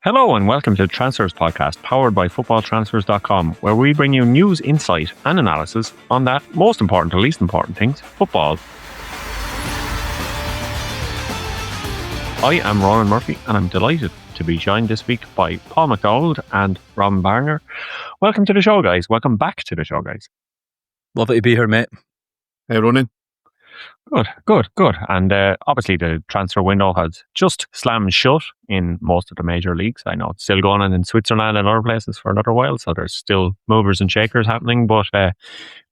Hello and welcome to the Transfers podcast powered by FootballTransfers.com, where we bring you news, insight and analysis on that most important to least important things, football. I am Ronan Murphy and I'm delighted to be joined this week by Paul Macdonald and Robin Bairner. Welcome to the show, guys. Welcome back to the show, guys. Lovely to be here, mate. Hey, Ronan. Good. And obviously the transfer window has just slammed shut in most of the major leagues. I know it's still going on in Switzerland and other places for another while, so there's still movers and shakers happening, but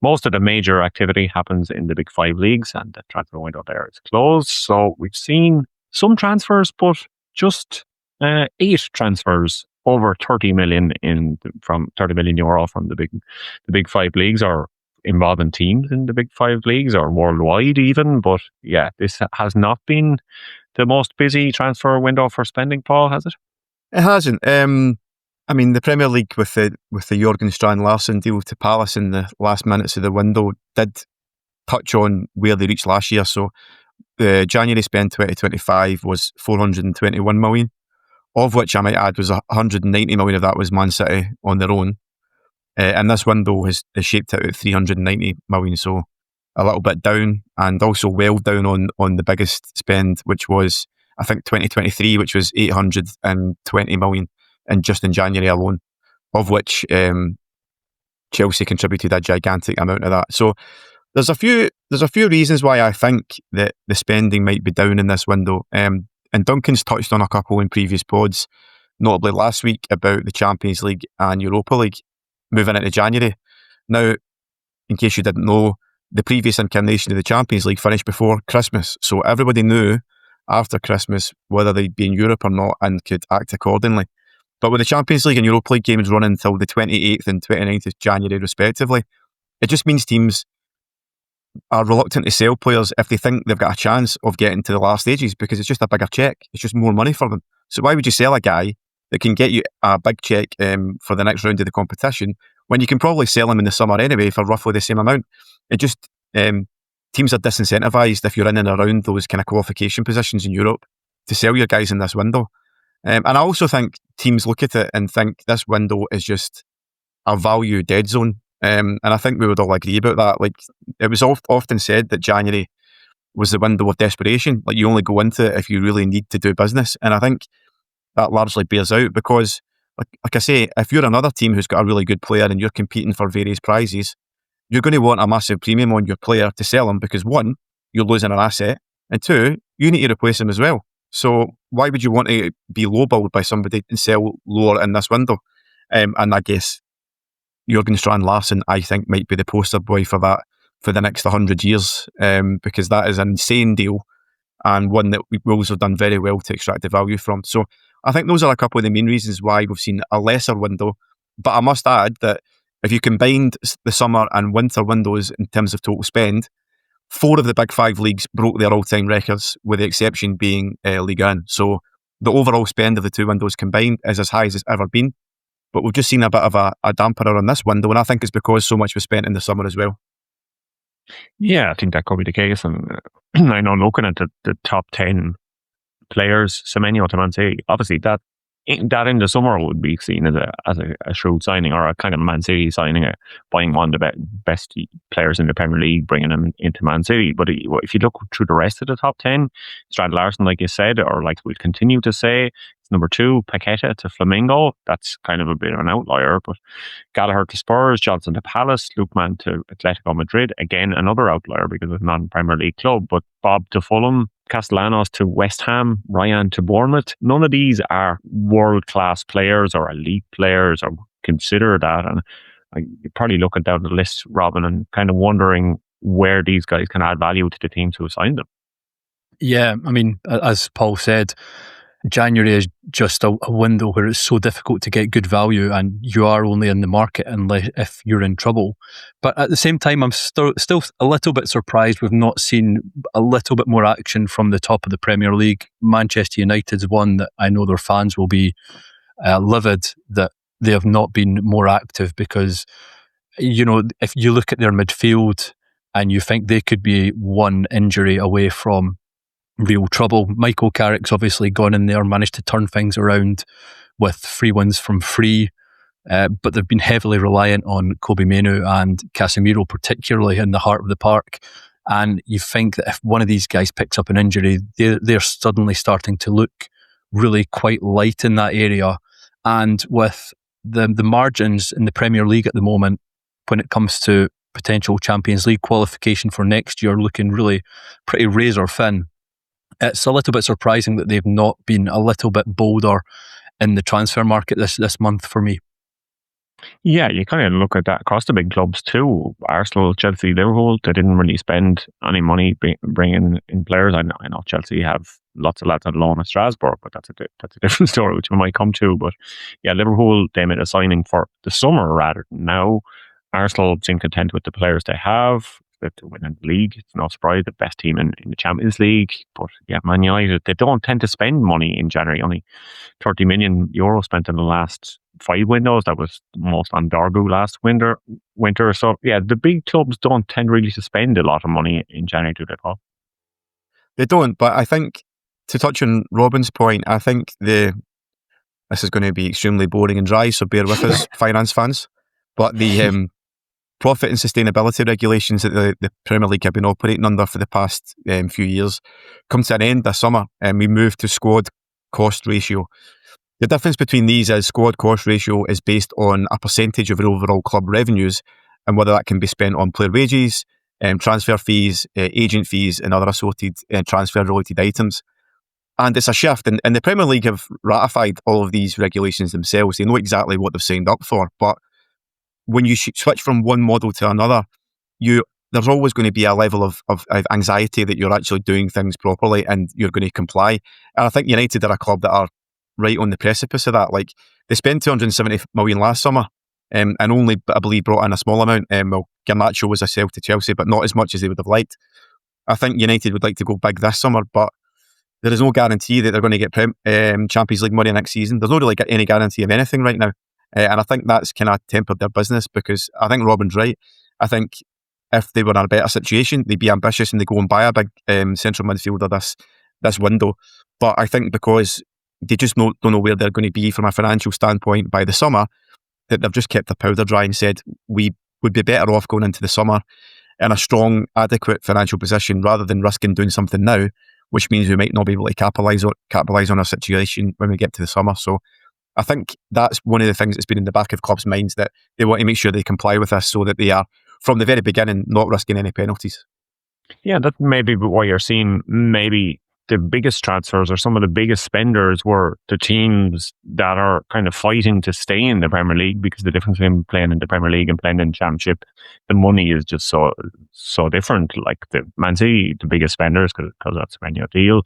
most of the major activity happens in the big five leagues and the transfer window there is closed. So we've seen some transfers, but just 8 transfers over 30 million from 30 million euro from the big five leagues, or involving teams in the big five leagues or worldwide even. But yeah, this has not been the most busy transfer window for spending, Paul, has it? It hasn't. I mean, the Premier League with the Jurgen Strand Larsen deal to Palace in the last minutes of the window did touch on where they reached last year. So the January spend 2025 was 421 million, of which I might add was 190 million of that was Man City on their own. And this window is shaped out at 390 million, so a little bit down, and also well down on the biggest spend, which was, I think, 2023, which was 820 million just in January alone, of which Chelsea contributed a gigantic amount of that. So there's a few reasons why I think that the spending might be down in this window. And Duncan's touched on a couple in previous pods, notably last week about the Champions League and Europa League moving into January. Now, in case you didn't know, the previous incarnation of the Champions League finished before Christmas, so everybody knew after Christmas whether they'd be in Europe or not and could act accordingly. But with the Champions League and Europa League games running until the 28th and 29th of January respectively, it just means teams are reluctant to sell players if they think they've got a chance of getting to the last stages, because it's just a bigger check. It's just more money for them. So why would you sell a guy that can get you a big check for the next round of the competition when you can probably sell him in the summer anyway for roughly the same amount? It just, teams are disincentivised if you're in and around those kind of qualification positions in Europe to sell your guys in this window. And I also think teams look at it and think this window is just a value dead zone. And I think we would all agree about that. Like, it was often said that January was the window of desperation. Like, you only go into it if you really need to do business. And I think that largely bears out because, like I say, if you're another team who's got a really good player and you're competing for various prizes, you're going to want a massive premium on your player to sell him because, one, you're losing an asset, and two, you need to replace him as well. So why would you want to be lowballed by somebody and sell lower in this window? And I guess Jurgen Strand Larsen, I think, might be the poster boy for that for the next 100 years, because that is an insane deal and one that Wolves have done very well to extract the value from. So I think those are a couple of the main reasons why we've seen a lesser window. But I must add that if you combined the summer and winter windows in terms of total spend, 4 of the big 5 leagues broke their all-time records, with the exception being Ligue 1. So the overall spend of the 2 windows combined is as high as it's ever been. But we've just seen a bit of a dampener on this window, and I think it's because so much was spent in the summer as well. Yeah, I think that could be the case. And I know, looking at the top 10 players, Semenyo to Man City, obviously that in the summer would be seen as a shrewd signing, or a kind of Man City signing, buying one of the best players in the Premier League, bringing them into Man City. But if you look through the rest of the top 10, Strand Larsen, like you said, or like we'll continue to say, it's number 2, Paqueta to Flamengo. That's kind of a bit of an outlier. But Gallagher to Spurs, Johnson to Palace, Lookman to Atletico Madrid. Again, another outlier because it's not a Premier League club. But Bob to Fulham, Castellanos to West Ham, Ryan to Bournemouth. None of these are world-class players or elite players, or consider that. And you're probably looking down the list, Robin, and kind of wondering where these guys can add value to the teams who assigned them. Yeah, I mean, as Paul said, January is just a window where it's so difficult to get good value, and you are only in the market unless if you're in trouble. But at the same time, I'm still a little bit surprised we've not seen a little bit more action from the top of the Premier League. Manchester United's one that I know their fans will be livid that they have not been more active, because, you know, if you look at their midfield and you think they could be one injury away from real trouble. Michael Carrick's obviously gone in there, managed to turn things around with free wins from free. But they've been heavily reliant on Kobe Mainoo and Casemiro, particularly in the heart of the park. And you think that if one of these guys picks up an injury, they're suddenly starting to look really quite light in that area. And with the margins in the Premier League at the moment, when it comes to potential Champions League qualification for next year, looking really pretty razor thin, it's a little bit surprising that they've not been a little bit bolder in the transfer market this month for me. Yeah, you kind of look at that across the big clubs too. Arsenal, Chelsea, Liverpool, they didn't really spend any money bringing in players. I know Chelsea have lots of lads on loan at Strasbourg, but that's a different story, which we might come to. But yeah, Liverpool, they made a signing for the summer rather than now. Arsenal seem content with the players they have. To win in the league, it's no surprise, the best team in the Champions League. But yeah, Man United, they don't tend to spend money in January. Only 30 million euro spent in the last 5 windows. That was the most on Dargu last winter. So yeah, the big clubs don't tend really to spend a lot of money in January, do they, Paul? They don't, but I think, to touch on Robin's point, I think this is going to be extremely boring and dry, so bear with us, finance fans. But the profit and sustainability regulations that the Premier League have been operating under for the past few years come to an end this summer, and we move to squad cost ratio. The difference between these is squad cost ratio is based on a percentage of the overall club revenues, and whether that can be spent on player wages, transfer fees, agent fees, and other assorted transfer-related items. And it's a shift, and the Premier League have ratified all of these regulations themselves. They know exactly what they've signed up for, but when you switch from one model to another, there's always going to be a level of anxiety that you're actually doing things properly and you're going to comply. And I think United are a club that are right on the precipice of that. Like, they spent 270 million last summer and only, I believe, brought in a small amount. Garnacho was a sell to Chelsea, but not as much as they would have liked. I think United would like to go big this summer, but there is no guarantee that they're going to get Champions League money next season. There's not really any guarantee of anything right now. And I think that's kind of tempered their business, because I think Robin's right. I think if they were in a better situation, they'd be ambitious and they go and buy a big central midfielder this window. But I think because they just don't know where they're going to be from a financial standpoint by the summer, that they've just kept their powder dry and said, we would be better off going into the summer in a strong, adequate financial position rather than risking doing something now, which means we might not be able to capitalise on our situation when we get to the summer. So I think that's one of the things that's been in the back of clubs' minds, that they want to make sure they comply with this so that they are, from the very beginning, not risking any penalties. Yeah, that may be why you're seeing maybe the biggest transfers or some of the biggest spenders were the teams that are kind of fighting to stay in the Premier League, because the difference between playing in the Premier League and playing in the Championship, the money is just so different. Like the Man City, the biggest spenders, because that's when you deal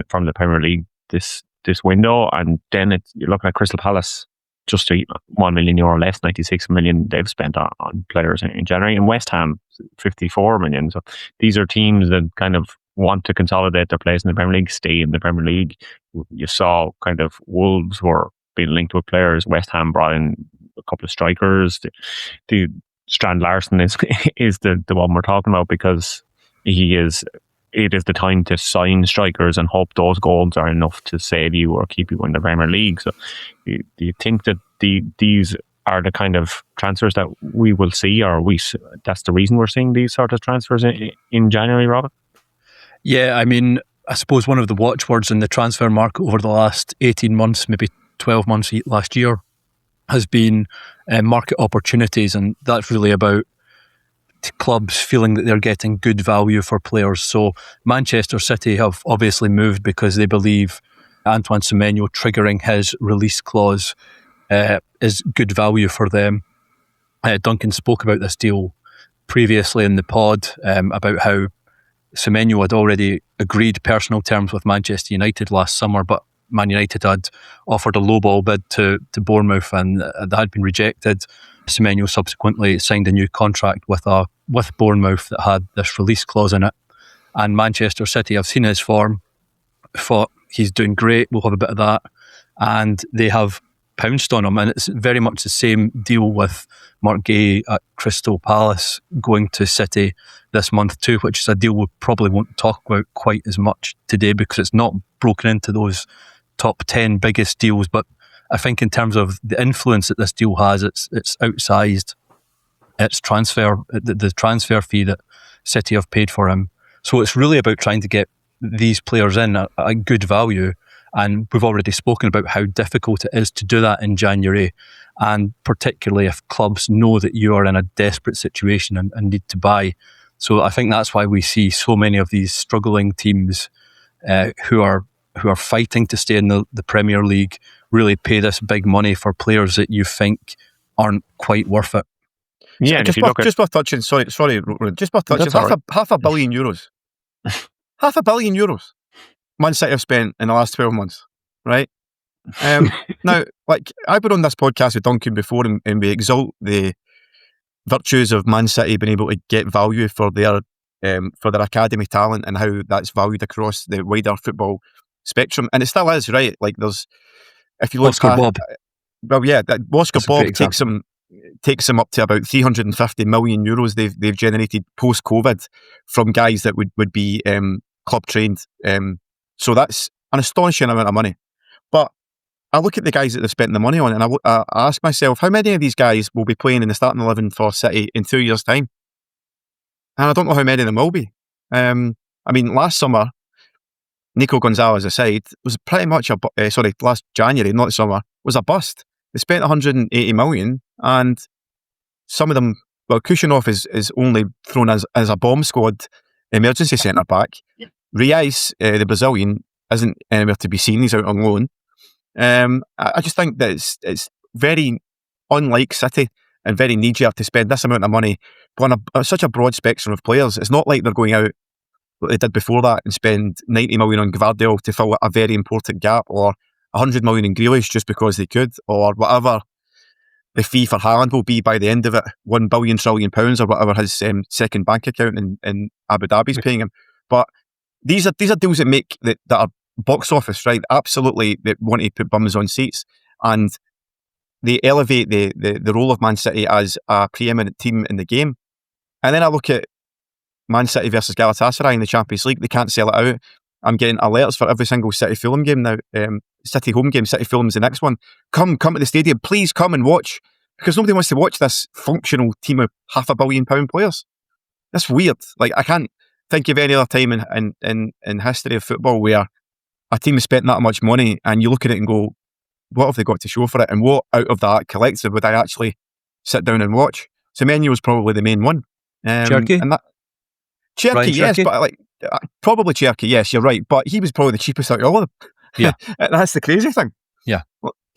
from the Premier League this window, and then you're looking at Crystal Palace, just €1 million less, 96 million they've spent on players in January, and West Ham 54 million. So these are teams that kind of want to consolidate their place in the Premier League, stay in the Premier League. You saw kind of Wolves were being linked with players. West Ham brought in a couple of strikers. The Strand Larsen is the one we're talking about, because it is the time to sign strikers and hope those goals are enough to save you or keep you in the Premier League. So do you think that these are the kind of transfers that we will see, or that's the reason we're seeing these sort of transfers in January, Robin? Yeah, I mean, I suppose one of the watchwords in the transfer market over the last 18 months, maybe 12 months last year, has been market opportunities, and that's really about clubs feeling that they're getting good value for players. So Manchester City have obviously moved because they believe Antoine Semenyo triggering his release clause is good value for them. Duncan spoke about this deal previously in the pod, about how Semenyo had already agreed personal terms with Manchester United last summer, but Man United had offered a lowball bid to Bournemouth, and that had been rejected. Semenyo subsequently signed a new contract with Bournemouth that had this release clause in it. And Manchester City have seen his form, thought he's doing great, we'll have a bit of that, and they have pounced on him. And it's very much the same deal with Mark Gay at Crystal Palace going to City this month too, which is a deal we probably won't talk about quite as much today because it's not broken into those top 10 biggest deals. But I think in terms of the influence that this deal has, it's outsized. It's the transfer fee that City have paid for him. So it's really about trying to get these players in at a good value. And we've already spoken about how difficult it is to do that in January, and particularly if clubs know that you are in a desperate situation and need to buy. So I think that's why we see so many of these struggling teams who are fighting to stay in the Premier League really pay this big money for players that you think aren't quite worth it. Yeah, just worth touching. Sorry, just worth touching. Half a billion euros. Half a billion euros. Man City have spent in the last 12 months, right? Now, like, I've been on this podcast with Duncan before, and we exalt the virtues of Man City being able to get value for their academy talent and how that's valued across the wider football spectrum, and it still is, right? Like, there's, if you look Oscar Bob. Well, yeah, Oscar Bob takes them up to about 350 million euros they've generated post-COVID from guys that would be club trained. So that's an astonishing amount of money. But I look at the guys that they've spent the money on, and I ask myself, how many of these guys will be playing in the starting 11 for City in 2 years' time? And I don't know how many of them will be. I mean, last summer, Nico Gonzalez aside, was pretty much last January, not summer, was a bust. They spent 180 million, and some of them, well, Kushinov is only thrown as a bomb squad emergency centre back. Riais, the Brazilian, isn't anywhere to be seen. He's out on loan. I just think that it's very unlike City and very knee-jerk to spend this amount of money on such a broad spectrum of players. It's not like they're going out, what they did before that, and spend 90 million on Gvardiol to fill a very important gap, or 100 million in Grealish just because they could, or whatever the fee for Haaland will be by the end of it, £1 billion trillion, or whatever his second bank account in Abu Dhabi's paying him. But these are deals that are box office, right? Absolutely, they want to put bums on seats, and they elevate the role of Man City as a preeminent team in the game. And then I look at Man City versus Galatasaray in the Champions League. They can't sell it out. I'm getting alerts for every single City Fulham game now. City home game, City Fulham's the next one. Come to the stadium, please come and watch, because nobody wants to watch this functional team of £500 million players. That's weird. Like, I can't think of any other time in history of football where a team has spent that much money and you look at it and go, what have they got to show for it? And what out of that collective would I actually sit down and watch? Semenyo was probably the main one. Cherky? Cherky, yes, but like, probably Cherky, yes, you're right. But he was probably the cheapest out of all of them. Yeah. That's the crazy thing. Yeah.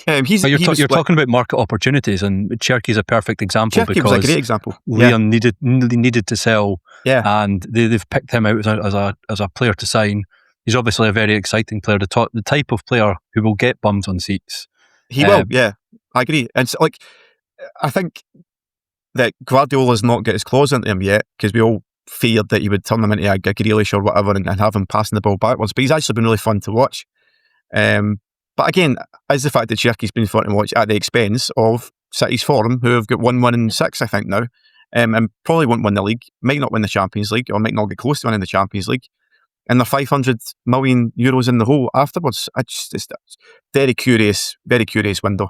You're talking about market opportunities, and Cherky's a perfect example. Cherky was a great example. Leon needed to sell, and they've picked him out as a player to sign. He's obviously a very exciting player, the type of player who will get bums on seats. He will, yeah, I agree. And so, like, I think that Guardiola's not got his claws into him yet, because we all feared that he would turn him into a Grealish or whatever and have him passing the ball backwards. But he's actually been really fun to watch. But again, is the fact that Cherky's been fun to watch at the expense of City's form, who have got 1 win in 6, I think now, and probably won't win the league, might not win the Champions League, or might not get close to winning the Champions League, and they're 500 million euros in the hole afterwards. It's very curious window.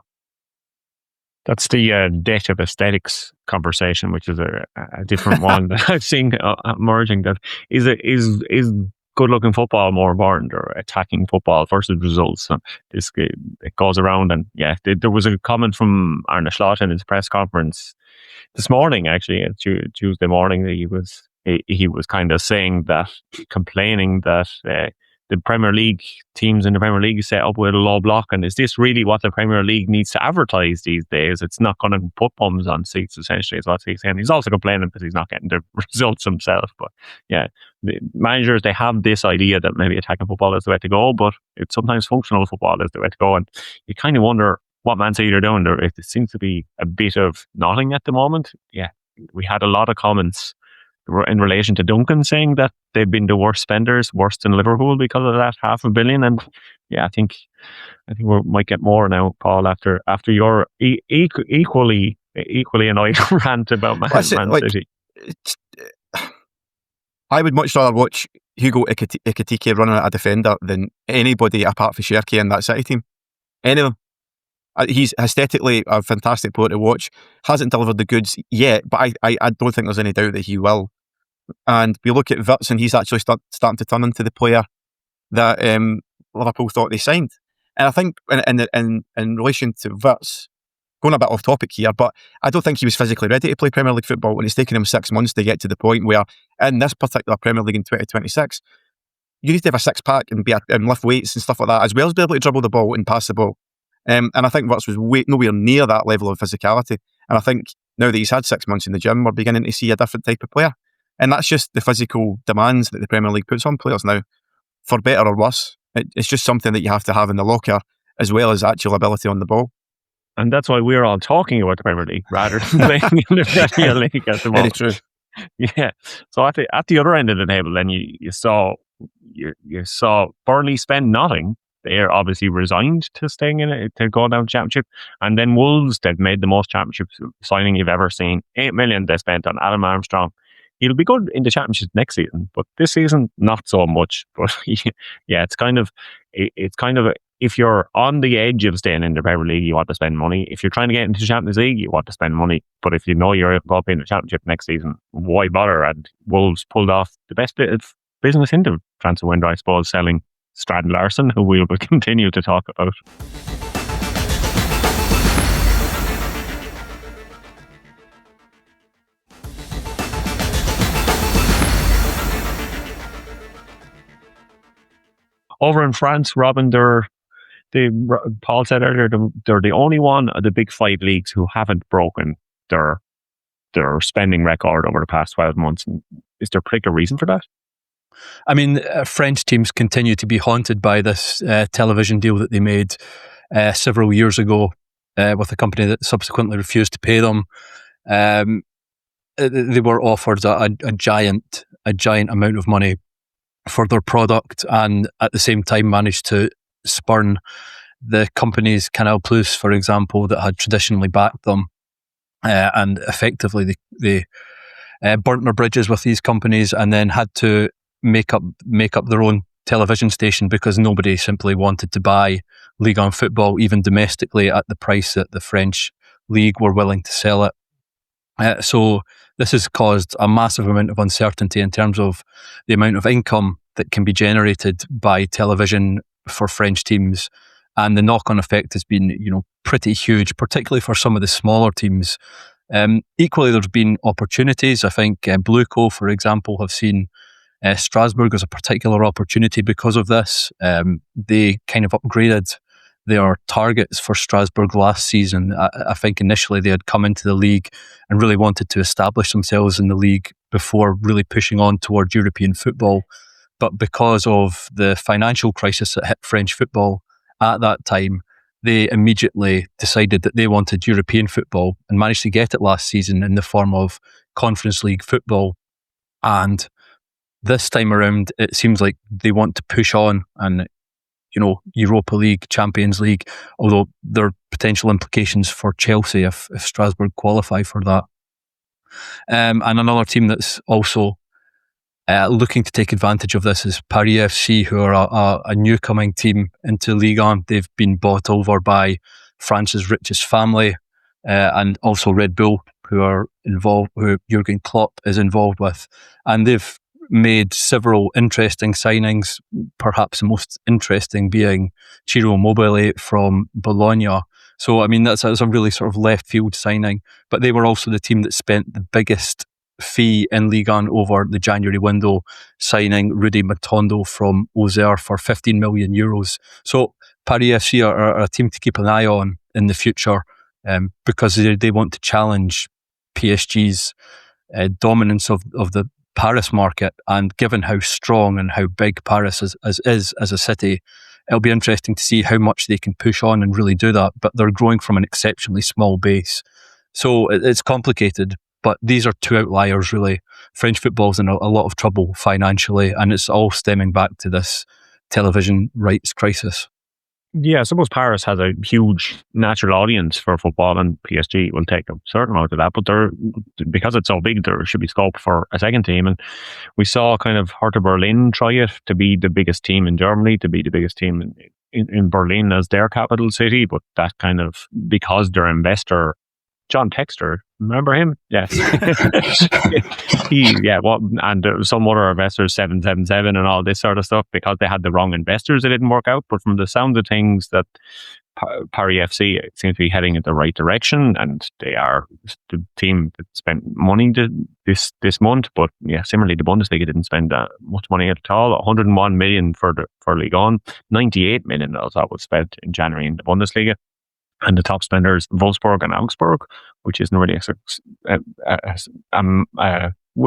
That's the debt of aesthetics conversation, which is a different one that I've seen emerging. That is good-looking football more important, or attacking football versus results? And it goes around, and yeah, there was a comment from Arne Slot in his press conference this morning, actually, Tuesday morning, that he was kind of complaining that the Premier League teams in the Premier League set up with a low block, and is this really what the Premier League needs to advertise these days? It's not going to put bums on seats, essentially, is what he's saying. He's also complaining because he's not getting the results himself. But yeah, the managers, they have this idea that maybe attacking football is the way to go, but it's sometimes functional football is the way to go, and you kind of wonder what Man City are doing there. It seems to be a bit of nothing at the moment. Yeah, we had a lot of comments in relation to Duncan saying that they've been the worst spenders, worse than Liverpool because of that $500 million. And yeah, I think we might get more now, Paul, after your equally annoyed rant about Man City. I would much rather watch Hugo Ekitike running at a defender than anybody apart from Cherky in that City team. Any of them. He's aesthetically a fantastic player to watch. Hasn't delivered the goods yet, but I don't think there's any doubt that he will. And we look at Wirtz, and he's actually starting to turn into the player that Liverpool thought they signed. And I think in relation to Wirtz, going a bit off topic here, but I don't think he was physically ready to play Premier League football when it's taken him 6 months to get to the point where, in this particular Premier League in 2026, you need to have a six-pack and lift weights and stuff like that, as well as be able to dribble the ball and pass the ball. And I think Wirtz was nowhere near that level of physicality. And I think now that he's had 6 months in the gym, we're beginning to see a different type of player. And that's just the physical demands that the Premier League puts on players now, for better or worse. It's just something that you have to have in the locker, as well as actual ability on the ball. And that's why we're all talking about the Premier League rather than playing in the Premier League at the moment. Very true. Yeah. So at the other end of the table, then you saw Burnley spend nothing. They're obviously resigned to staying in it, to go down Championship. And then Wolves, they've made the most Championship signing you've ever seen. 8 million they spent on Adam Armstrong. He'll be good in the Championship next season, but this season not so much. But yeah, it's kind of if you're on the edge of staying in the Premier League, you want to spend money. If you're trying to get into the Champions League, you want to spend money. But if you know you're going to be in the Championship next season, why bother? And Wolves pulled off the best bit of business in the transfer window, I suppose, selling Strand Larsen, who we will continue to talk about. Over in France, Robin, Paul said earlier, they're the only one of the big 5 leagues who haven't broken their spending record over the past 12 months. Is there a particular reason for that? I mean, French teams continue to be haunted by this television deal that they made several years ago with a company that subsequently refused to pay them. They were offered a giant amount of money for their product, and at the same time managed to spurn the companies, Canal Plus, for example, that had traditionally backed them, and effectively they burnt their bridges with these companies, and then had to make up their own television station because nobody simply wanted to buy Ligue 1 football, even domestically, at the price that the French league were willing to sell it. So this has caused a massive amount of uncertainty in terms of the amount of income that can be generated by television for French teams, and the knock-on effect has been, pretty huge, particularly for some of the smaller teams. Equally, there's been opportunities. I think Blueco, for example, have seen Strasbourg as a particular opportunity because of this. They kind of upgraded their targets for Strasbourg last season. I think initially they had come into the league and really wanted to establish themselves in the league before really pushing on towards European football. But because of the financial crisis that hit French football at that time, they immediately decided that they wanted European football and managed to get it last season in the form of Conference League football. And this time around, it seems like they want to push on and Europa League, Champions League, although there are potential implications for Chelsea if Strasbourg qualify for that. And another team that's also looking to take advantage of this is Paris FC, who are a new coming team into Ligue 1. They've been bought over by France's richest family, and also Red Bull, who Jurgen Klopp is involved with. And they've made several interesting signings, perhaps the most interesting being Ciro Immobile from Bologna. So, I mean, that's a really sort of left field signing, but they were also the team that spent the biggest fee in Ligue 1 over the January window, signing Rudy Matondo from Auxerre for 15 million euros. So Paris FC are a team to keep an eye on in the future, because they want to challenge PSG's dominance of the Paris market. And given how strong and how big Paris is as a city, it'll be interesting to see how much they can push on and really do that. But they're growing from an exceptionally small base. So it's complicated, but these are two outliers, really. French football's in a lot of trouble financially, and it's all stemming back to this television rights crisis. Yeah, I suppose Paris has a huge natural audience for football, and PSG will take a certain amount of that. But because it's so big, there should be scope for a second team. And we saw kind of Hertha Berlin try it to be the biggest team in Germany, to be the biggest team in Berlin as their capital city, but that kind of, because their investor, John Texter, remember him? Yes. And some other investors, 777 and all this sort of stuff, because they had the wrong investors, it didn't work out. But from the sound of things, that Paris FC seems to be heading in the right direction, and they are the team that spent money this month. But yeah, similarly, the Bundesliga didn't spend much money at all. 101 million for Ligue 1, 98 million that was spent in January in the Bundesliga. And the top spenders, Wolfsburg and Augsburg, which isn't really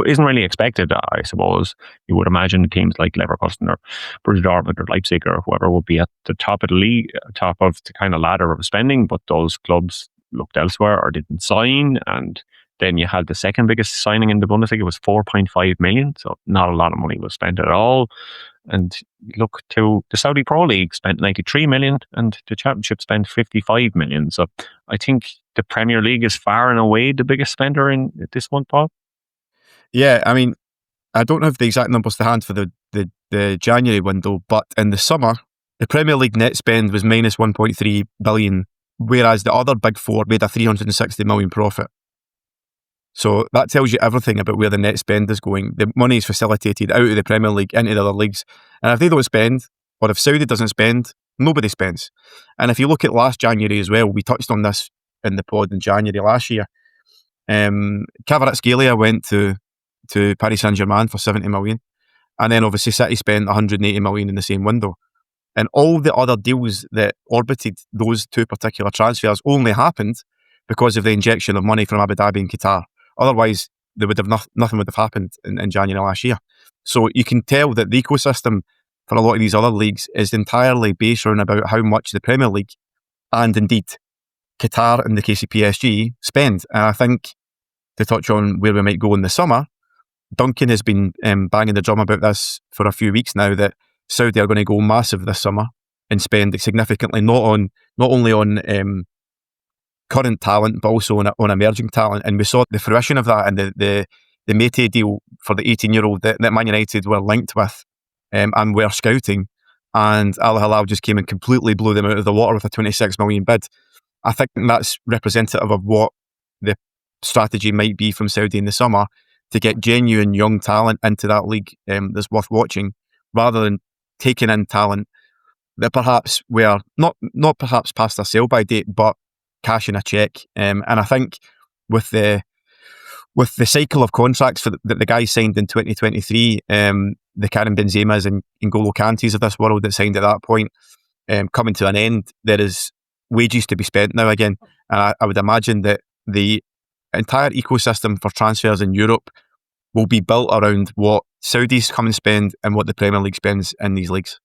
isn't really expected, I suppose. You would imagine teams like Leverkusen or Borussia Dortmund or Leipzig or whoever would be at the top of the league, top of the kind of ladder of spending, but those clubs looked elsewhere or didn't sign. And then you had the second biggest signing in the Bundesliga was 4.5 million, so not a lot of money was spent at all. And look to the Saudi Pro League spent 93 million and the Championship spent 55 million. So I think the Premier League is far and away the biggest spender in this month, Paul. Yeah, I mean, I don't have the exact numbers to hand for the January window, but in the summer, the Premier League net spend was minus 1.3 billion, whereas the other big four made a 360 million profit. So that tells you everything about where the net spend is going. The money is facilitated out of the Premier League into the other leagues. And if they don't spend, or if Saudi doesn't spend, nobody spends. And if you look at last January as well, we touched on this in the pod in January last year. Kvaratskhelia went to Paris Saint-Germain for 70 million. And then obviously City spent 180 million in the same window. And all the other deals that orbited those two particular transfers only happened because of the injection of money from Abu Dhabi and Qatar. Otherwise, they would have nothing would have happened in January last year. So you can tell that the ecosystem for a lot of these other leagues is entirely based around about how much the Premier League and indeed Qatar and the case of PSG spend. And I think, to touch on where we might go in the summer, Duncan has been banging the drum about this for a few weeks now, that Saudi are going to go massive this summer and spend significantly, not only on current talent, but also on emerging talent. And we saw the fruition of that in the Mete deal for the 18-year-old that Man United were linked with and were scouting. And Al Hilal just came and completely blew them out of the water with a 26 million bid. I think that's representative of what the strategy might be from Saudi in the summer, to get genuine young talent into that league that's worth watching, rather than taking in talent that perhaps were not perhaps past their sell-by date, but cashing a check. And I think with the cycle of contracts that the guys signed in 2023, the Karim Benzema's and N'Golo Kante's of this world that signed at that point, coming to an end, there is wages to be spent now again. And I would imagine that the entire ecosystem for transfers in Europe will be built around what Saudis come and spend and what the Premier League spends in these leagues.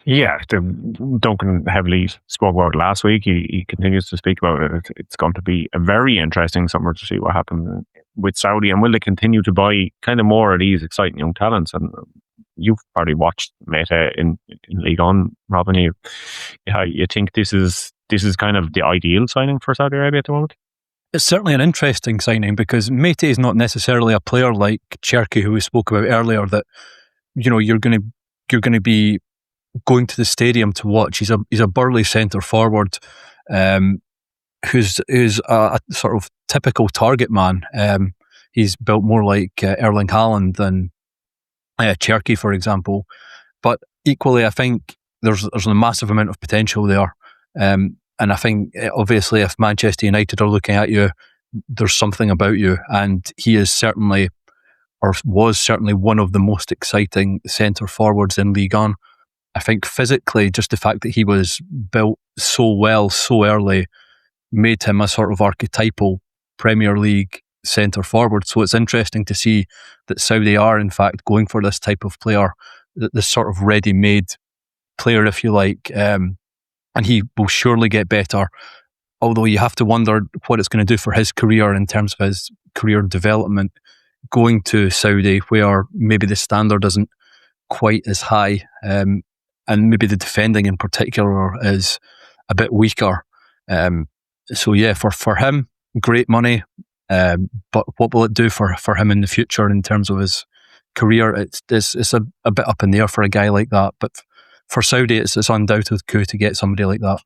Yeah, Duncan heavily spoke about it last week. He continues to speak about it. It's going to be a very interesting summer to see what happens with Saudi, and will they continue to buy kind of more of these exciting young talents? And you've probably watched Mete in Ligue 1, Robin. You think this is kind of the ideal signing for Saudi Arabia at the moment? It's certainly an interesting signing, because Mete is not necessarily a player like Cherki, who we spoke about earlier, that you're going to be going to the stadium to watch. He's a burly centre forward who's a sort of typical target man. He's built more like Erling Haaland than Cherki, for example. But equally, I think there's a massive amount of potential there. And I think, obviously, if Manchester United are looking at you, there's something about you. And he is certainly, or was certainly, one of the most exciting centre forwards in Ligue 1. I think physically, just the fact that he was built so well so early made him a sort of archetypal Premier League centre forward. So it's interesting to see that Saudi are in fact going for this type of player, this sort of ready-made player, if you like, and he will surely get better. Although you have to wonder what it's going to do for his career in terms of his career development, going to Saudi, where maybe the standard isn't quite as high, and maybe the defending in particular is a bit weaker. So yeah, for him, great money. But what will it do for him in the future in terms of his career? It's a bit up in the air for a guy like that. But for Saudi, it's undoubted coup to get somebody like that.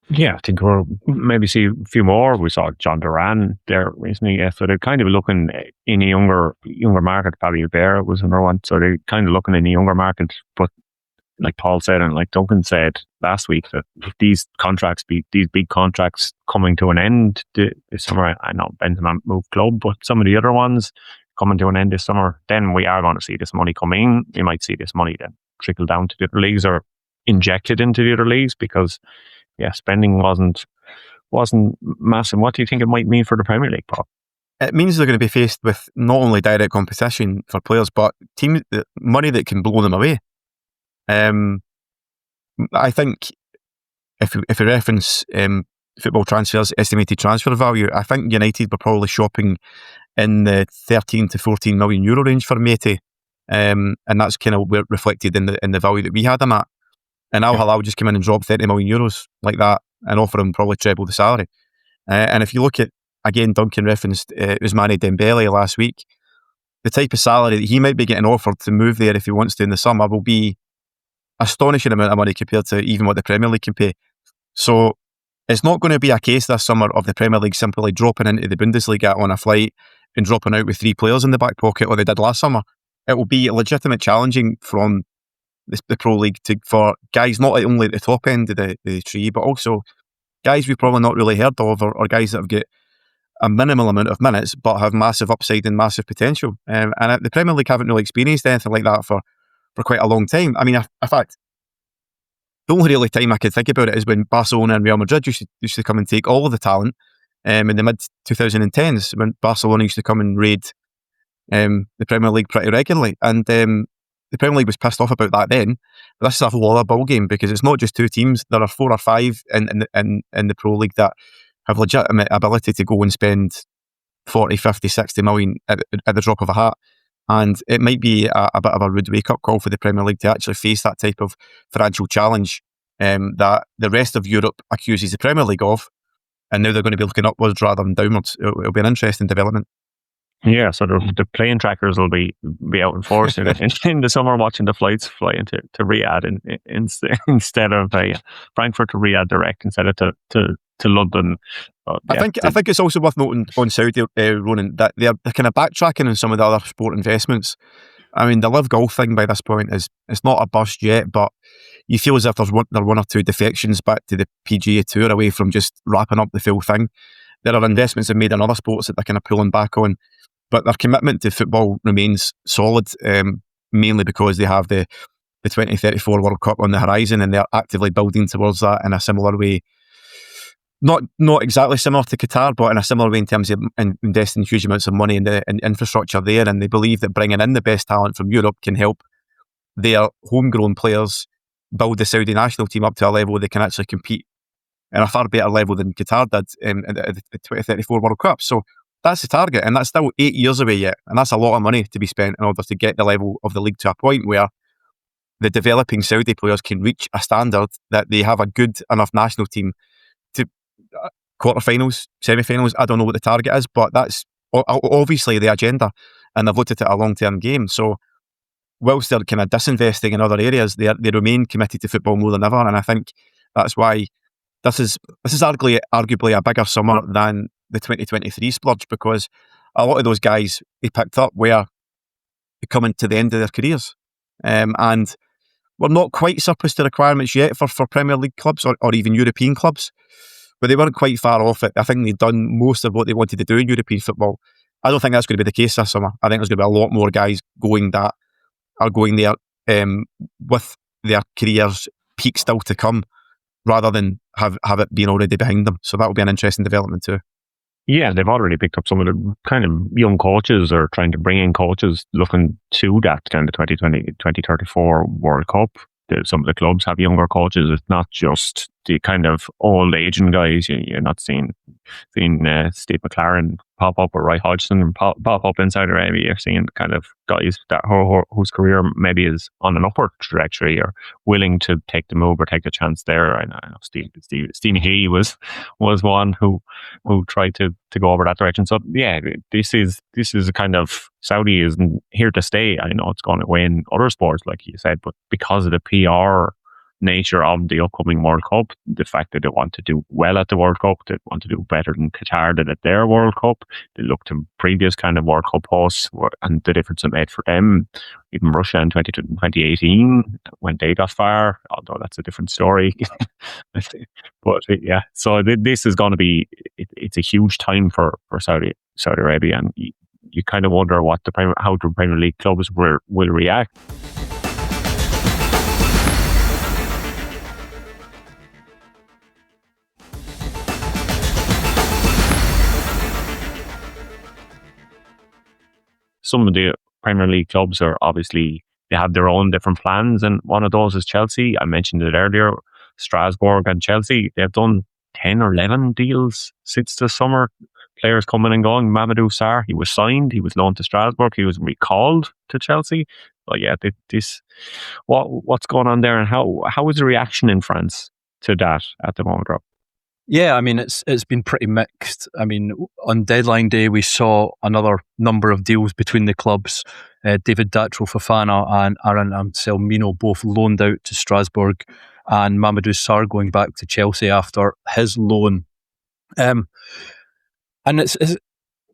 Yeah, I think we'll maybe see a few more. We saw John Duran there recently. Yeah, so they're kind of looking in a younger market. Paul Macdonald was another one. So they're kind of looking in a younger market. But like Paul said, and like Duncan said last week, that if these big contracts coming to an end this summer, I know Benzema moved club, but some of the other ones coming to an end this summer, then we are going to see this money come in. We might see this money then trickle down to the other leagues or injected into the other leagues because, yeah, spending wasn't massive. What do you think it might mean for the Premier League, Paul? It means they're going to be faced with not only direct competition for players, but teams, money that can blow them away. I think if we reference football transfers, estimated transfer value, I think United were probably shopping in the 13 to 14 million euro range for Matey, and that's kind of reflected in the value that we had him at. And Al Hilal just came in and dropped 30 million euros like that and offer him probably treble the salary. And if you look at, again, Duncan referenced Ousmane Dembele last week, the type of salary that he might be getting offered to move there if he wants to in the summer will be astonishing amount of money compared to even what the Premier League can pay. So it's not going to be a case this summer of the Premier League simply dropping into the Bundesliga on a flight and dropping out with 3 players in the back pocket like they did last summer. It will be legitimate challenging from the Pro League for guys not only at the top end of the tree, but also guys we've probably not really heard of, or guys that have got a minimal amount of minutes but have massive upside and massive potential. And the Premier League haven't really experienced anything like that for quite a long time. I mean, in fact, the only really time I could think about it is when Barcelona and Real Madrid used to come and take all of the talent in the mid-2010s, when Barcelona used to come and raid the Premier League pretty regularly. And the Premier League was pissed off about that then. But this is a whole other ball game because it's not just 2 teams. There are 4 or 5 in the Pro League that have legitimate ability to go and spend 40, 50, 60 million at the drop of a hat. And it might be a bit of a rude wake-up call for the Premier League to actually face that type of financial challenge that the rest of Europe accuses the Premier League of. And now they're going to be looking upwards rather than downwards. It'll be an interesting development. Yeah, so the plane trackers will be out in force in the summer, watching the flights fly into Riyadh instead of Frankfurt to Riyadh direct instead of to London. I think it's also worth noting on Saudi, Ronan, that they're kind of backtracking on some of the other sport investments. I mean, the Live Golf thing by this point it's not a bust yet, but you feel as if there are 1 or 2 defections back to the PGA Tour away from just wrapping up the full thing. There are investments they've made in other sports that they're kind of pulling back on. But their commitment to football remains solid, mainly because they have the 2034 World Cup on the horizon and they're actively building towards that in a similar way. Not exactly similar to Qatar, but in a similar way in terms of investing huge amounts of money in the infrastructure there. And they believe that bringing in the best talent from Europe can help their homegrown players build the Saudi national team up to a level where they can actually compete at a far better level than Qatar did at the 2034 World Cup. So that's the target, and that's still 8 years away yet, and that's a lot of money to be spent in order to get the level of the league to a point where the developing Saudi players can reach a standard that they have a good enough national team to quarterfinals, semi-finals. I don't know what the target is, but that's obviously the agenda, and they've looked at it a long-term game. So whilst they're kind of disinvesting in other areas, they remain committed to football more than ever, and I think that's why this is arguably a bigger summer than the 2023 splurge, because a lot of those guys they picked up were coming to the end of their careers, and we're not quite surplus to requirements yet for Premier League clubs or even European clubs, but they weren't quite far off it. I think they've done most of what they wanted to do in European football. I don't think that's going to be the case this summer. I think there's going to be a lot more guys going there with their careers peak still to come, rather than have it been already behind them. So that will be an interesting development too. Yeah, they've already picked up some of the kind of young coaches, or trying to bring in coaches looking to that kind of 2034 World Cup. Some of the clubs have younger coaches. It's not just the kind of old aging guys. You're not seeing Steve McLaren pop up or Roy Hodgson and pop up inside Arabia. You're seeing kind of guys that whose career maybe is on an upward trajectory, or willing to take the move or take the chance there. I know Steve McGarry was one who tried to go over that direction. So yeah, this is a kind of, Saudi isn't here to stay. I know it's going away in other sports, like you said, but because of the PR nature of the upcoming World Cup, the fact that they want to do well at the World Cup, they want to do better than Qatar did at their World Cup. They look to previous kind of World Cup hosts and the difference it made for them. Even Russia in 2018 when they got far, although that's a different story. But yeah, so this is going to be, it's a huge time for Saudi Arabia, and you kind of wonder how the Premier League clubs will react. Some of the Premier League clubs are obviously, they have their own different plans, and one of those is Chelsea. I mentioned it earlier. Strasbourg and Chelsea, they've done 10 or 11 deals since the summer. Players coming and going. Mamadou Sarr, he was signed, he was loaned to Strasbourg, he was recalled to Chelsea. But yeah, what's going on there, and how is the reaction in France to that at the moment, Rob? Yeah, I mean, it's been pretty mixed. I mean, on deadline day, we saw another number of deals between the clubs. David Datro Fofana and Aaron Anselmino both loaned out to Strasbourg, and Mamadou Sarr going back to Chelsea after his loan. And it's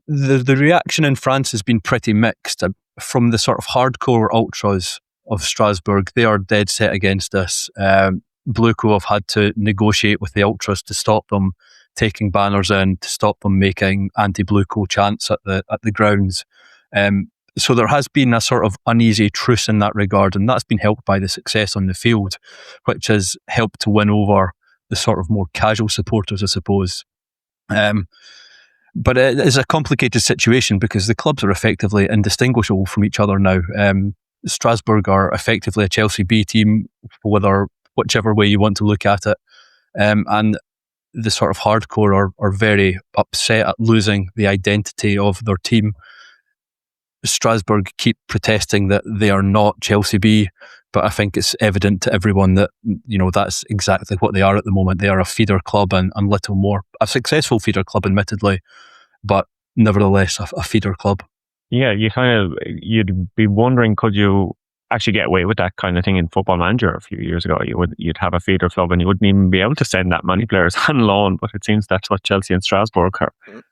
the reaction in France has been pretty mixed. From the sort of hardcore ultras of Strasbourg, they are dead set against this. Bluco have had to negotiate with the ultras to stop them taking banners in, to stop them making anti-Bluco chants at the grounds. So there has been a sort of uneasy truce in that regard, and that's been helped by the success on the field, which has helped to win over the sort of more casual supporters, I suppose. But it is a complicated situation because the clubs are effectively indistinguishable from each other now. Strasbourg are effectively a Chelsea B team, whichever way you want to look at it. And the sort of hardcore are very upset at losing the identity of their team. Strasbourg keep protesting that they are not Chelsea B, but I think it's evident to everyone that, that's exactly what they are at the moment. They are a feeder club and little more. A successful feeder club, admittedly, but nevertheless a feeder club. Yeah, you'd be wondering, could you actually get away with that kind of thing in Football Manager a few years ago? You'd have a feeder club and you wouldn't even be able to send that many players on loan, but it seems that's what Chelsea and Strasbourg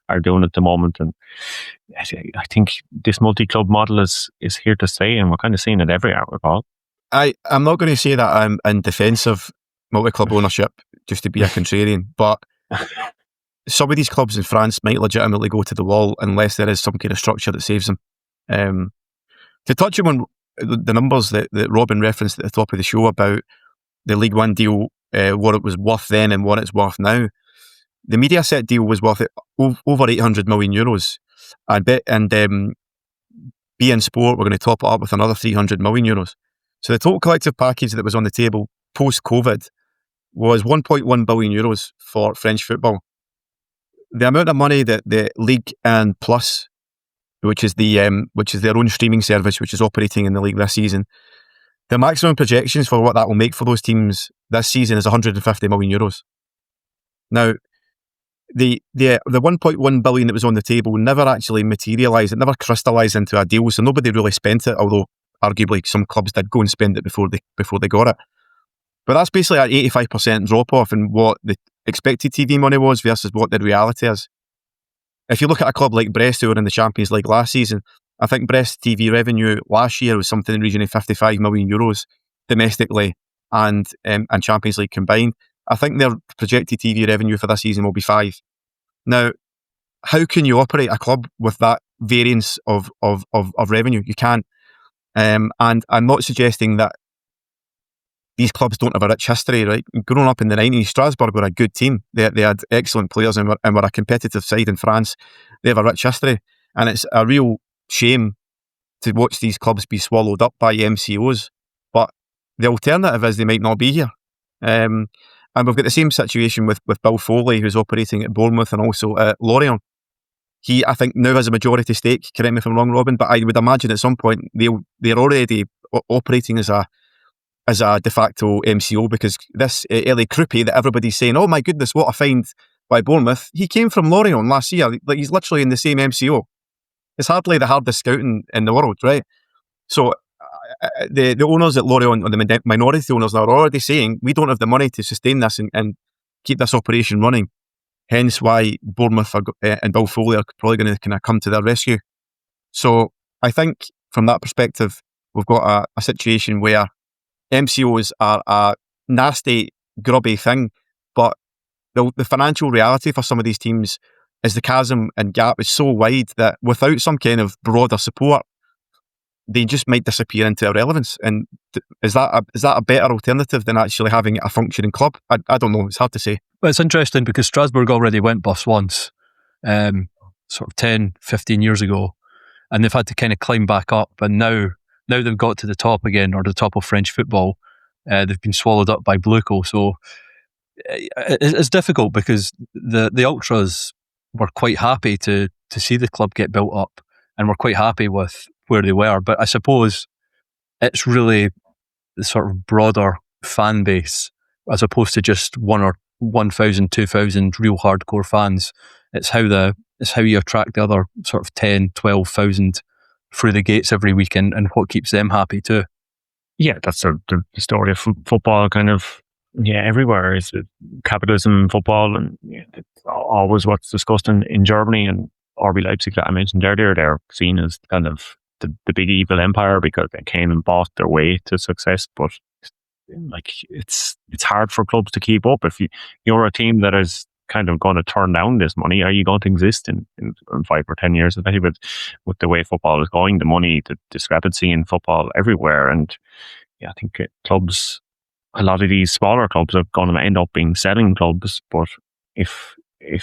are doing at the moment. And I think this multi-club model is here to stay, and we're kind of seeing it everywhere, Paul. I'm not going to say that I'm in defence of multi-club ownership just to be a contrarian, but some of these clubs in France might legitimately go to the wall unless there is some kind of structure that saves them. To touch on the numbers that Robin referenced at the top of the show about the League One deal, what it was worth then and what it's worth now, the Mediaset deal was worth over €800 million. I bet, and beIN Sport were going to top it up with another €300 million. So the total collective package that was on the table post-COVID was €1.1 billion for French football. The amount of money that the Ligue and Plus, which is their own streaming service, which is operating in the league this season, the maximum projections for what that will make for those teams this season is €150 million. Now, the 1.1 billion that was on the table never actually materialised. It never crystallised into a deal, so nobody really spent it, although arguably some clubs did go and spend it before they got it. But that's basically an 85% drop-off in what the expected TV money was versus what the reality is. If you look at a club like Brest, who were in the Champions League last season, I think Brest TV revenue last year was something in the region of €55 million domestically and Champions League combined. I think their projected TV revenue for this season will be 5. Now, how can you operate a club with that variance of revenue? You can't. And I'm not suggesting that these clubs don't have a rich history, right? Growing up in the 90s, Strasbourg were a good team. They had excellent players and were a competitive side in France. They have a rich history. And it's a real shame to watch these clubs be swallowed up by MCOs. But the alternative is they might not be here. And we've got the same situation with Bill Foley, who's operating at Bournemouth and also at Lorient. He, I think, now has a majority stake. Correct me if I'm wrong, Robin, but I would imagine at some point they're already operating as a de facto MCO, because this Eli Krupi that everybody's saying, oh my goodness, what a find by Bournemouth. He came from Lorient last year. Like, he's literally in the same MCO. It's hardly the hardest scouting in the world, right? So the owners at Lorient, or the minority owners, are already saying we don't have the money to sustain this and keep this operation running. Hence why Bournemouth and Bill Foley are probably going to kind of come to their rescue. So I think from that perspective, we've got a situation where MCOs are a nasty, grubby thing, but the financial reality for some of these teams is the chasm and gap is so wide that without some kind of broader support, they just might disappear into irrelevance. And is that a better alternative than actually having a functioning club? I don't know. It's hard to say. Well, it's interesting because Strasbourg already went bust once, sort of 10, 15 years ago, and they've had to kind of climb back up. And now they've got to the top again, or the top of French football. They've been swallowed up by Bluco. So it's difficult because the ultras were quite happy to see the club get built up, and were quite happy with where they were. But I suppose it's really the sort of broader fan base, as opposed to just 1,000, 2,000 real hardcore fans. It's how you attract the other sort of 10, 12,000 through the gates every week, and what keeps them happy too. Yeah, that's the story of football kind of, everywhere is capitalism, football, and it's always what's discussed in Germany, and RB Leipzig that I mentioned earlier. They're seen as kind of the big evil empire because they came and bought their way to success. But like it's hard for clubs to keep up. If you're a team that is kind of going to turn down this money, are you going to exist in 5 or 10 years? Especially with the way football is going, the money, the discrepancy in football everywhere. And I think clubs, a lot of these smaller clubs are going to end up being selling clubs. But if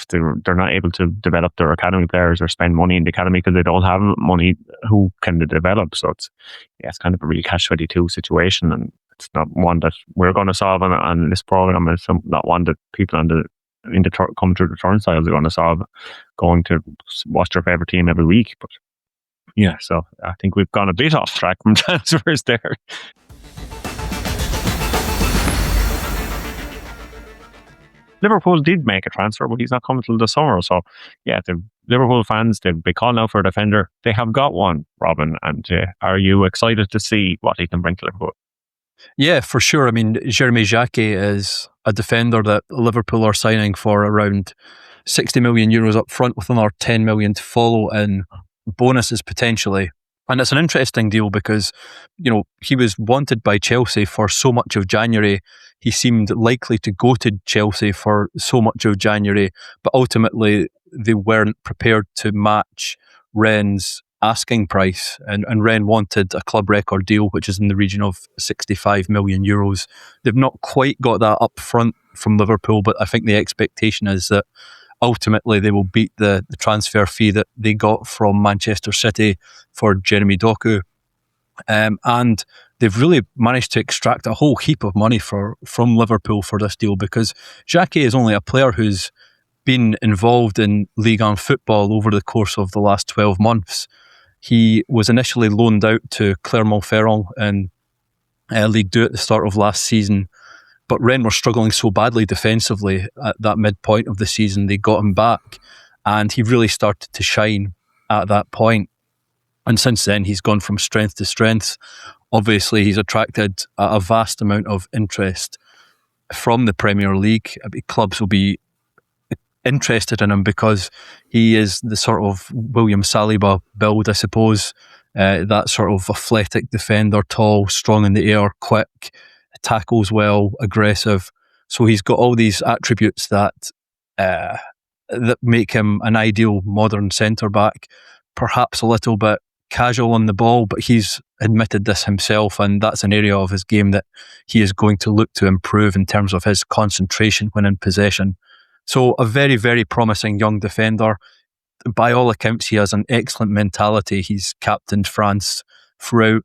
they're not able to develop their academy players or spend money in the academy because they don't have money, who can they develop? So it's kind of a really catch-22 situation, and it's not one that we're going to solve on this program. It's not one that people coming through the turnstiles are going to solve, going to watch their favourite team every week. But so I think we've gone a bit off track from transfers there. Liverpool did make a transfer, but he's not coming till the summer. So, the Liverpool fans, they'll be calling out for a defender. They have got one, Robin. And are you excited to see what he can bring to Liverpool? Yeah, for sure. I mean, Jeremy Jacquet is a defender that Liverpool are signing for around 60 million euros up front, with another 10 million to follow in bonuses potentially. And it's an interesting deal because, he was wanted by Chelsea for so much of January. He seemed likely to go to Chelsea for so much of January, but ultimately they weren't prepared to match Rennes' asking price. And Rennes wanted a club record deal, which is in the region of 65 million euros. They've not quite got that up front from Liverpool, but I think the expectation is that ultimately they will beat the transfer fee that they got from Manchester City for Jeremy Doku. And they've really managed to extract a whole heap of money from Liverpool for this deal, because Jacquet is only a player who's been involved in Ligue 1 football over the course of the last 12 months. He was initially loaned out to Clermont-Ferrand in Ligue 2 at the start of last season, but Rennes were struggling so badly defensively at that midpoint of the season, they got him back, and he really started to shine at that point. And since then, he's gone from strength to strength. Obviously, he's attracted a vast amount of interest from the Premier League. Clubs will be interested in him because he is the sort of William Saliba build, I suppose. That sort of athletic defender, tall, strong in the air, quick, tackles well, aggressive. So he's got all these attributes that make him an ideal modern centre-back, perhaps a little bit casual on the ball, but he's admitted this himself, and that's an area of his game that he is going to look to improve in terms of his concentration when in possession. So a very, very promising young defender. By all accounts, he has an excellent mentality. He's captained France throughout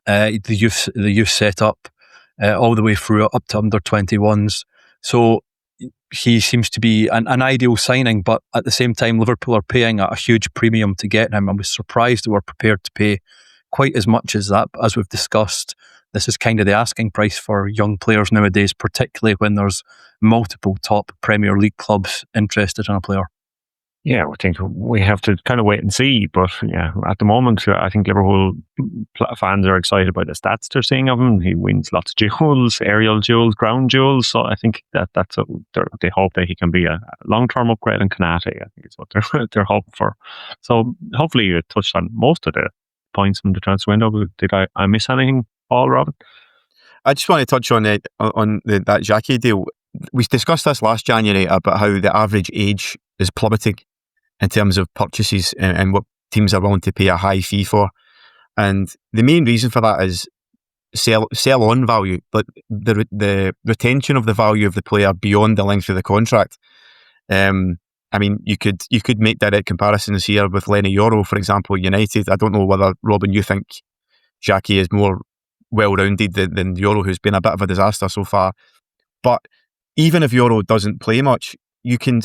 the youth setup, all the way through up to under 21s. So he seems to be an ideal signing, but at the same time, Liverpool are paying a huge premium to get him. I was surprised they were prepared to pay quite as much as that. But as we've discussed, this is kind of the asking price for young players nowadays, particularly when there's multiple top Premier League clubs interested in a player. Yeah, I think we have to kind of wait and see. But yeah, at the moment, I think Liverpool fans are excited by the stats they're seeing of him. He wins lots of duels, aerial duels, ground duels. So I think they hope that he can be a long-term upgrade in Kanate. I think it's what they're hoping for. So hopefully you touched on most of the points from the transfer window. Did I miss anything, Paul, Robin? I just want to touch on that Jacquet deal. We discussed this last January about how the average age is plummeting in terms of purchases and what teams are willing to pay a high fee for. And the main reason for that is sell on value, but the retention of the value of the player beyond the length of the contract. I mean, you could make direct comparisons here with Lenny Yoro, for example, United. I don't know whether, Robin, you think Jacquet is more well-rounded than Yoro, who's been a bit of a disaster so far. But even if Yoro doesn't play much, you can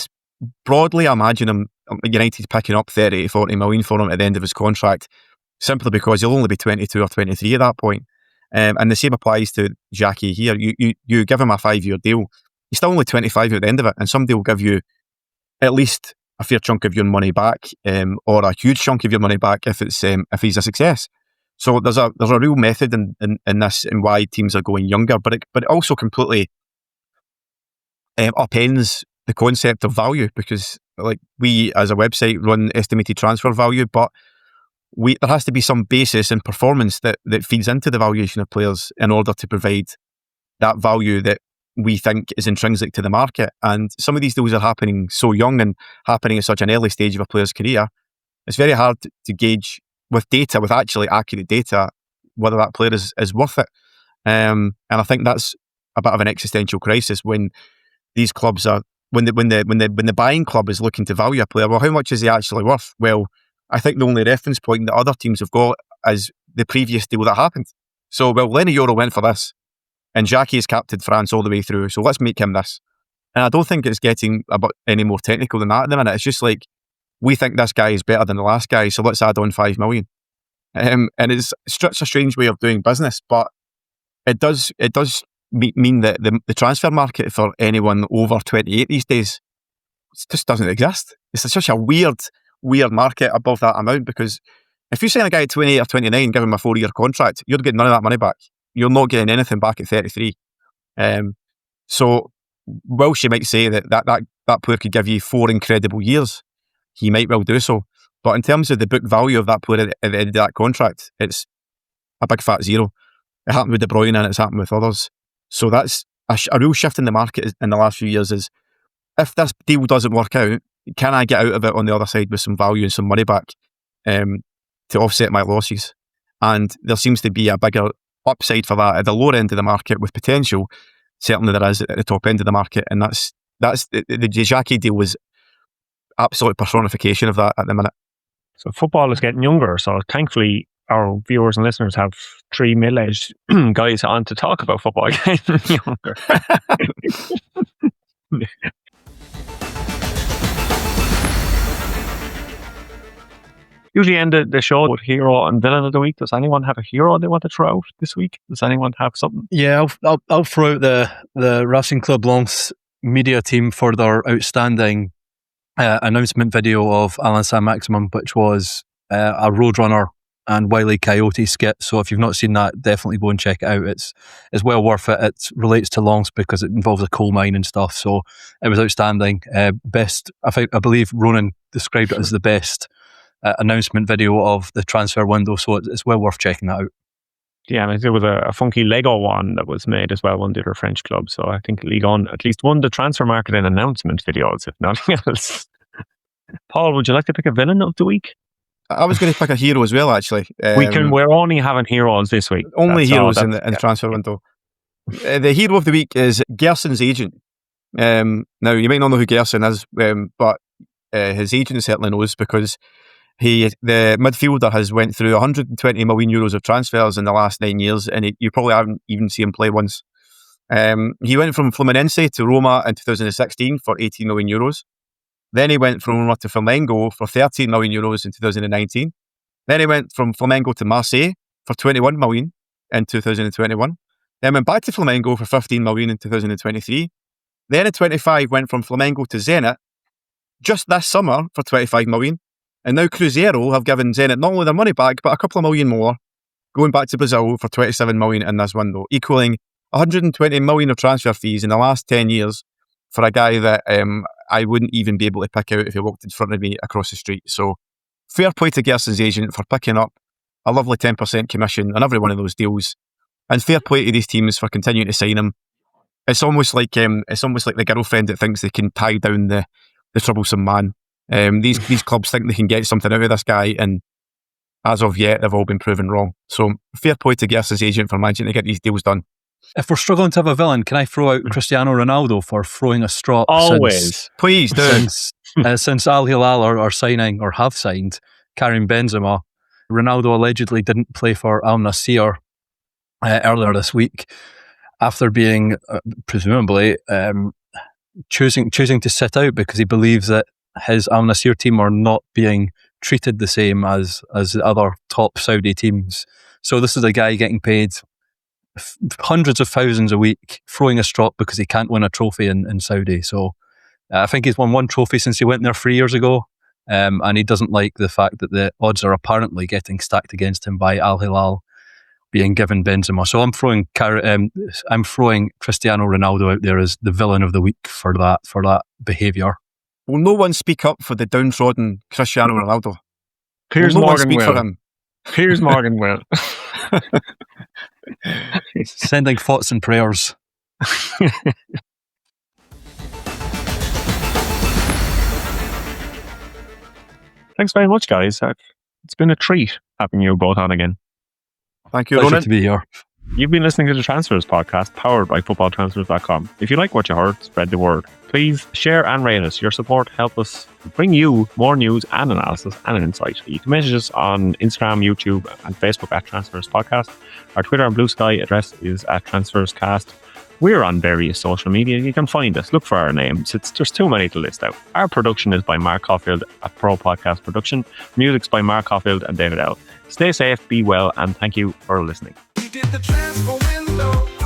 broadly imagine him, United picking up 30 to 40 million for him at the end of his contract, simply because he'll only be 22 or 23 at that point. And the same applies to Jacquet here. You give him a 5-year deal, he's still only 25 at the end of it, and somebody will give you at least a fair chunk of your money back, or a huge chunk of your money back if he's a success. So there's a real method in this, and why teams are going younger, but it also completely upends the concept of value, because like we as a website run estimated transfer value, but there has to be some basis in performance that feeds into the valuation of players in order to provide that value that we think is intrinsic to the market. And some of these deals are happening so young and happening at such an early stage of a player's career, it's very hard to gauge with actually accurate data, whether that player is worth it. And I think that's a bit of an existential crisis when these clubs are, when the buying club is looking to value a player. Well, how much is he actually worth? Well, I think the only reference point that other teams have got is the previous deal that happened. So, well, Lenny Yoro went for this, and Jacquet has captained France all the way through, so let's make him this. And I don't think it's getting any more technical than that at the minute. It's just like, we think this guy is better than the last guy, so let's add on 5 million. And it's such a strange way of doing business, but it does mean that the transfer market for anyone over 28 these days just doesn't exist. It's such a weird market above that amount, because if you sign a guy at 28 or 29, give him a 4-year contract, you're getting none of that money back. You're not getting anything back at 33. So whilst you might say that player could give you 4 incredible years, he might well do so. But in terms of the book value of that player at the end of that contract, it's a big fat zero. It happened with De Bruyne and it's happened with others. So that's a real shift in the market in the last few years, is if this deal doesn't work out, can I get out of it on the other side with some value and some money back to offset my losses? And there seems to be a bigger upside for that at the lower end of the market with potential. Certainly there is at the top end of the market, and that's the Jacquet deal was absolute personification of that at the minute. So football is getting younger, so thankfully our viewers and listeners have 3 middle-aged guys on to talk about football getting younger. Usually end the show with hero and villain of the week. Does anyone have a hero they want to throw out this week? Does anyone have something? Yeah, I'll throw out the Racing Club Lens media team for their outstanding announcement video of Alain Saint-Maximin, which was a Roadrunner and Wile E. Coyote skit. So if you've not seen that, definitely go and check it out. It's well worth it. It relates to Lens because it involves a coal mine and stuff. So it was outstanding. Best, I believe Ronan described it as the best announcement video of the transfer window. So it's well worth checking that out. Yeah, and there was a funky Lego one that was made as well, one of the other French clubs. So I think Ligue 1 at least won the transfer market in announcement videos, if nothing else. Paul, would you like to pick a villain of the week? I was going to pick a hero as well, actually. We're only having heroes this week. Only heroes in the transfer window. The hero of the week is Gerson's agent. Now, you might not know who Gerson is, but his agent certainly knows, because the midfielder has went through 120 million euros of transfers in the last 9 years, and you probably haven't even seen him play once. He went from Fluminense to Roma in 2016 for 18 million euros. Then he went from Roma to Flamengo for 13 million euros in 2019. Then he went from Flamengo to Marseille for 21 million in 2021. Then went back to Flamengo for 15 million in 2023. Then in 25 went from Flamengo to Zenit just this summer for 25 million. And now Cruzeiro have given Zenit not only their money back, but a couple of million more, going back to Brazil for 27 million in this window, equaling 120 million of transfer fees in the last 10 years for a guy that I wouldn't even be able to pick out if he walked in front of me across the street. So fair play to Gerson's agent for picking up a lovely 10% commission on every one of those deals, and fair play to these teams for continuing to sign him. It's almost like the girlfriend that thinks they can tie down the troublesome man. These clubs think they can get something out of this guy, and as of yet, they've all been proven wrong. So fair play to Gerson's agent for managing to get these deals done. If we're struggling to have a villain, can I throw out Cristiano Ronaldo for throwing a strop? Always. Please do. Since Al Hilal are signing, or have signed, Karim Benzema, Ronaldo allegedly didn't play for Al Nassr earlier this week after being, presumably, choosing to sit out because he believes that his Al Nassr team are not being treated the same as the other top Saudi teams. So this is a guy getting paid hundreds of thousands a week, throwing a strop because he can't win a trophy in Saudi. So I think he's won one trophy since he went there 3 years ago, and he doesn't like the fact that the odds are apparently getting stacked against him by Al Hilal being given Benzema. So I'm throwing Cristiano Ronaldo out there as the villain of the week for that behaviour. Will no one speak up for the downtrodden Cristiano Ronaldo? Piers Morgan will. For him? Piers Morgan will. Sending thoughts and prayers. Thanks very much, guys. It's been a treat having you both on again. Thank you, Pleasure Ronan. to be here. You've been listening to the Transfers podcast, powered by FootballTransfers.com. If you like what you heard, spread the word. Please share and rate us. Your support helps us bring you more news and analysis and insight. You can message us on Instagram, YouTube, and Facebook at Transfers Podcast. Our Twitter and Blue Sky address is at TransfersCast. We're on various social media. You can find us. Look for our names. There's too many to list out. Our production is by Mark Caulfield at Pro Podcast Production. Music's by Mark Caulfield and David L. Stay safe, be well, and thank you for listening. We did the transfer window.